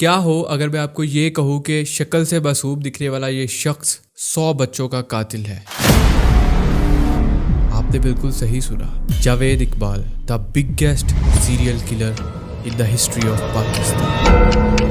क्या हो अगर मैं आपको ये कहूँ कि शक्ल से बसूब दिखने वाला ये शख्स 100 बच्चों का कातिल है। आपने बिल्कुल सही सुना, Javed Iqbal, the biggest serial killer in the history of Pakistan.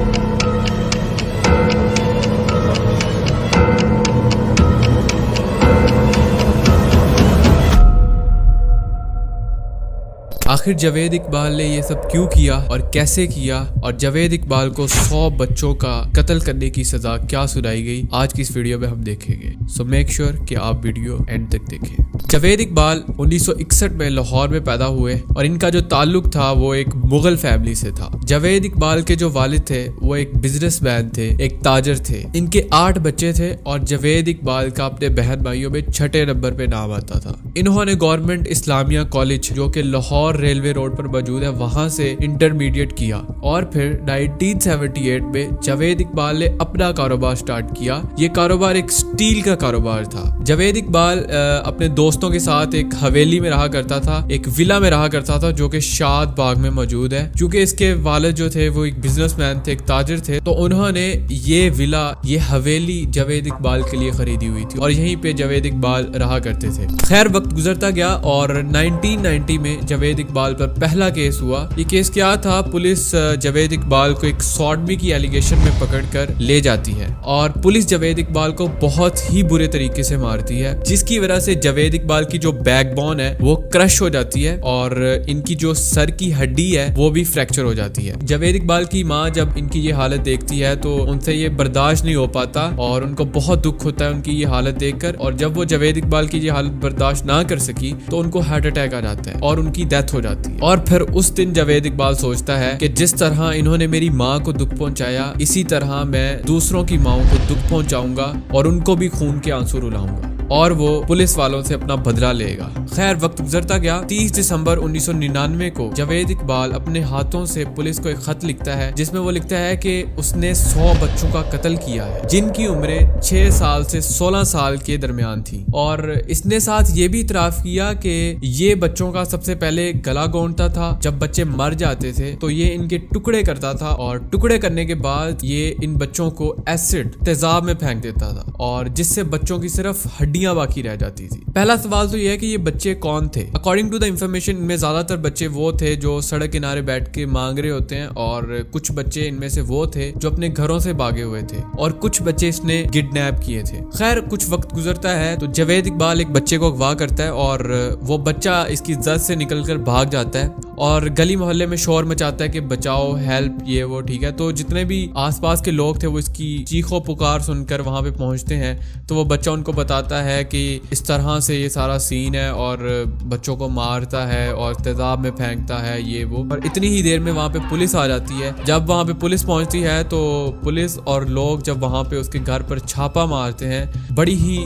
आखिर जावेद इकबाल ने ये सब क्यों किया और कैसे किया, और जावेद इकबाल को 100 बच्चों का कत्ल करने की सजा क्या सुनाई गई, आज की इस वीडियो में हम देखेंगे। सो मेक श्योर कि आप वीडियो एंड तक देखें। जावेद इकबाल 1961 में लाहौर में पैदा हुए और इनका जो ताल्लुक था वो एक मुगल फैमिली से था। जावेद इकबाल के जो वालिद थे वो एक बिजनेसमैन थे, एक ताजर थे। इनके 8 बच्चे थे और जावेद इकबाल का अपने बहन भाइयों में 6 नंबर पे नाम आता था। इन्होंने गवर्नमेंट इस्लामिया कॉलेज जो कि लाहौर रेलवे रोड पर मौजूद है वहां से इंटरमीडिएट किया और फिर 1978 में जावेद इकबाल ने अपना कारोबार स्टार्ट किया। ये कारोबार एक स्टील का कारोबार था। जावेद इकबाल अपने दोस्तों के साथ एक हवेली में रहा करता था, एक विला में रहा करता था जो कि शाद बाग में मौजूद है। क्योंकि इसके वालिद जो थे वो एक बिजनेसमैन थे, एक ताजिर थे, तो उन्होंने ये विला, ये हवेली जावेद इकबाल के लिए खरीदी हुई थी और यहीं पे जावेद इकबाल रहा करते थे। खैर वक्त गुजरता गया और 1990 में जावेद इकबाल पर पहला केस हुआ। ये केस क्या था, पुलिस जावेद इकबाल को एक सॉडमी की एलिगेशन में पकड़कर ले जाती है और पुलिस जावेद इकबाल को बहुत ही बुरे तरीके से मारती है, जिसकी वजह से जावेद इकबाल की जो बैकबोन है वो क्रश हो जाती है और इनकी जो सर की हड्डी है वो भी फ्रैक्चर हो जाती है। जावेद इकबाल की माँ जब इनकी ये हालत देखती है तो उनसे ये बर्दाश्त नहीं हो पाता और उनको बहुत दुख होता है उनकी ये हालत देखकर, और जब वो जावेद इकबाल की ये हालत बर्दाश्त ना कर सकी तो उनको हार्ट अटैक आ जाता है और उनकी डेथ हो जाती है। और फिर उस दिन जावेद इकबाल सोचता है कि जिस तरह इन्होंने मेरी माँ को दुख पहुंचाया, इसी तरह मैं दूसरों की माओं को दुख पहुंचाऊंगा और उनको भी खून के आंसू रुलाऊंगा, और वो पुलिस वालों से अपना बदला लेगा। खैर वक्त गुजरता गया। 30 दिसंबर 1999 को जावेद इकबाल अपने हाथों से पुलिस को एक खत लिखता है जिसमें वो लिखता है कि उसने 100 बच्चों का कत्ल किया है जिनकी उम्रें 6 साल से 16 साल के दरमियान थी, और इसने साथ ये भी इतराफ किया कि ये बच्चों का सबसे पहले गला गोंदता था। जब बच्चे मर जाते थे तो ये इनके टुकड़े करता था और टुकड़े करने के बाद ये इन बच्चों को एसिड तेजाब में फेंक देता था और जिससे बच्चों की सिर्फ हड्डियां बाकी रह जाती थी। पहला सवाल तो ये है कि ये बच्चे कौन थे। अकॉर्डिंग टू द इंफॉर्मेशन इनमें ज्यादातर बच्चे वो थे जो सड़क किनारे बैठ के मांग रहे होते हैं, और कुछ बच्चे इनमें से वो थे जो अपने घरों से भागे हुए थे, और कुछ बच्चे इसने किडनैप किए थे। खैर कुछ वक्त गुजरता है तो जावेद इकबाल एक बच्चे को अगवा करता है और वो बच्चा इसकी जद से निकलकर भाग जाता है और गली मोहल्ले में शोर मचाता है कि बचाओ, हेल्प, ये वो। ठीक है, तो जितने भी आसपास के लोग थे वो इसकी चीखों पुकार सुनकर वहां पे पहुंचते हैं। तो वो बच्चा उनको बताता है कि इस तरह से ये सारा सीन है और बच्चों को मारता है और तेजाब में फेंकता है, ये वो। और इतनी ही देर में वहां पे पुलिस आ जाती है। जब वहां पे पुलिस पहुंचती है तो पुलिस और लोग जब वहां पे उसके घर पर छापा मारते हैं, बड़ी ही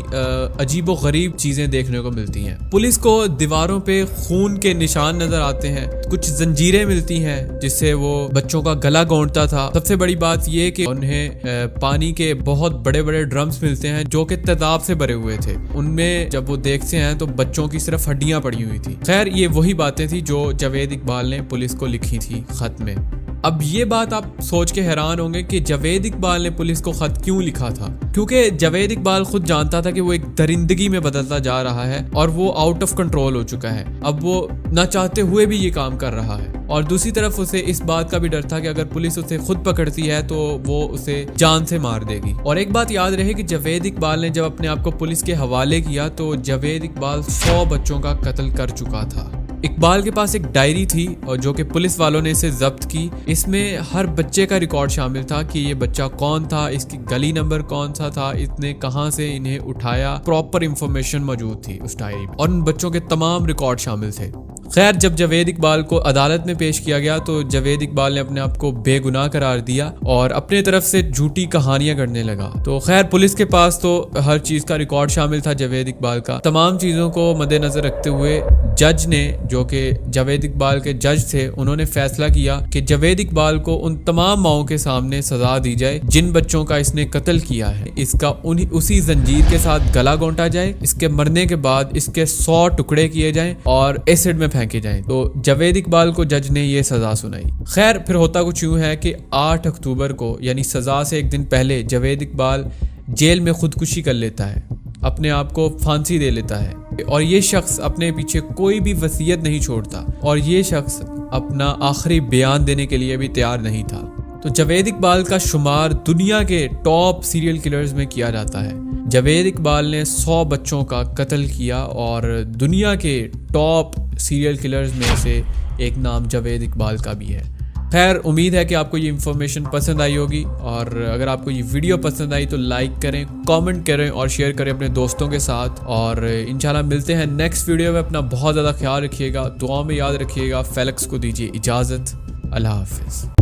अजीबो गरीब चीजें देखने को मिलती हैं। पुलिस को दीवारों पे खून के निशान नजर आते हैं, कुछ जंजीरें मिलती हैं जिससे वो बच्चों का गला गोंदता था। सबसे बड़ी बात ये कि उन्हें पानी के बहुत बड़े बड़े ड्रम्स मिलते हैं जो कि तेजाब से भरे हुए थे। उनमें जब वो देखते हैं तो बच्चों की सिर्फ हड्डियां पड़ी हुई थी। खैर ये वही बातें थी जो जावेद इकबाल ने पुलिस को लिखी थी खत में। अब ये बात आप सोच के हैरान होंगे कि जावेद इकबाल ने पुलिस को खत क्यों लिखा था, क्योंकि जावेद इकबाल खुद जानता था कि वो एक दरिंदगी में बदलता जा रहा है और वो आउट ऑफ कंट्रोल हो चुका है। अब वो ना चाहते हुए भी ये काम कर रहा है, और दूसरी तरफ उसे इस बात का भी डर था कि अगर पुलिस उसे खुद पकड़ती है तो वो उसे जान से मार देगी। और एक बात याद रहे कि जावेद इकबाल ने जब अपने आप को पुलिस के हवाले किया तो जावेद इकबाल 100 बच्चों का कत्ल कर चुका था। इकबाल के पास एक डायरी थी और जो कि पुलिस वालों ने इसे जब्त की। इसमें हर बच्चे का रिकॉर्ड शामिल था कि ये बच्चा कौन था, इसकी गली नंबर कौन सा था, इसने कहां से इन्हें उठाया, प्रॉपर इंफॉर्मेशन मौजूद थी उस डायरी में और उन बच्चों के तमाम रिकॉर्ड शामिल थे। खैर जब जावेद इकबाल को अदालत में पेश किया गया तो जावेद इकबाल ने अपने आप को बेगुनाह करार दिया और अपने तरफ से झूठी कहानियां करने लगा। तो खैर पुलिस के पास तो हर चीज का रिकॉर्ड शामिल था जावेद इकबाल का। तमाम चीजों को मद्देनजर रखते हुए जज ने, जो कि जावेद इकबाल के जज थे, उन्होंने फैसला किया कि जावेद इकबाल को उन तमाम माओं के सामने सजा दी जाए जिन बच्चों का इसने कत्ल किया है। इसका उसी जंजीर के साथ गला घोंटा जाए, इसके मरने के बाद इसके 100 टुकड़े किए जाएं और एसिड में फेंके जाएं। तो जावेद इकबाल को जज ने ये सजा सुनाई। खैर फिर होता कुछ यूं है कि 8 अक्टूबर को यानी सजा से एक दिन पहले जावेद इकबाल जेल में खुदकुशी कर लेता है, अपने आप को फांसी दे लेता है। और ये शख्स अपने पीछे कोई भी वसीयत नहीं छोड़ता और ये शख्स अपना आखिरी बयान देने के लिए भी तैयार नहीं था। तो जावेद इकबाल का शुमार दुनिया के टॉप सीरियल किलर्स में किया जाता है। जावेद इकबाल ने 100 बच्चों का कत्ल किया और दुनिया के टॉप सीरियल किलर्स में से एक नाम जावेद इकबाल का भी है। खैर उम्मीद है कि आपको ये इन्फॉर्मेशन पसंद आई होगी और अगर आपको ये वीडियो पसंद आई तो लाइक करें, कमेंट करें और शेयर करें अपने दोस्तों के साथ। और इंशाल्लाह मिलते हैं नेक्स्ट वीडियो में। अपना बहुत ज़्यादा ख्याल रखिएगा, दुआ में याद रखिएगा। फेलिक्स को दीजिए इजाज़त। अल्लाह हाफिज़।